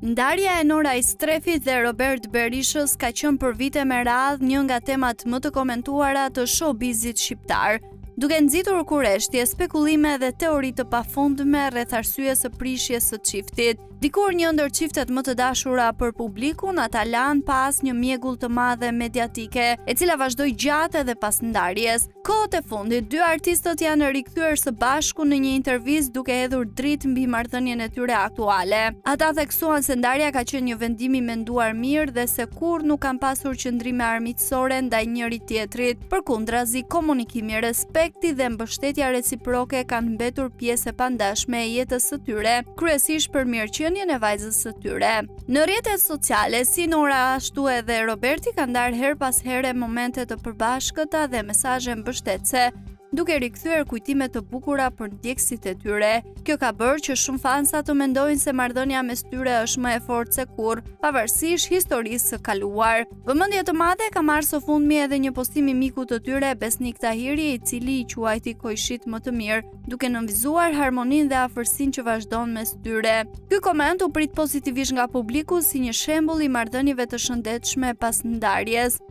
Ndarja e Noraj Strefit dhe Robert Berishës ka qenë për vite me radhë një nga temat më të komentuara të showbizit shqiptar, duke nxitur kurreshtje, spekulime dhe teori të pafundme rreth arsyes së prishjes së çiftit. Dikur një ndër çiftet më të dashura për publikun ata lanë pas një mjegull të madhe mediatike, e cila vazhdoi gjatë edhe pas ndarjes. Kohët e fundit, dy artistët janë rikthyer së bashku në një intervistë duke hedhur dritë mbi marrëdhënien e tyre aktuale. Ata theksuan se ndarja ka qenë një vendim i menduar mirë dhe se kurrë nuk kanë pasur qëndrime armiqësore ndaj njëri tjetrit. Përkundrazi, komunikimi, respekti dhe mbështetja reciproke kanë mbetur pjesë e pandashme e jetës së tyre, kryesisht për mirëqenien e vajzës së tyre. Në rrjetet sociale, si Nora ashtu edhe Roberti kanë ndarë her pas here momente të përbashkëta dhe mesazhe mbështetëse, duke rikthyer kujtime të bukura për ndjekësit e tyre. Kjo ka bërë që shumë fansa të mendojnë se marrëdhënia mes tyre është më e fortë se kurrë, pavarësisht historisë së kaluar. Vëmendje të madhe ka marrë së fundmi edhe një postim i mikut të tyre, Besnik Tahiri, i cili i quajti Kojshit më të mirë, duke nënvizuar harmoninë dhe afërsinë që vazhdon mes tyre. Ky koment u prit pozitivisht nga publiku si një shembull i marrëdhënieve të shëndetshme pas ndarjes.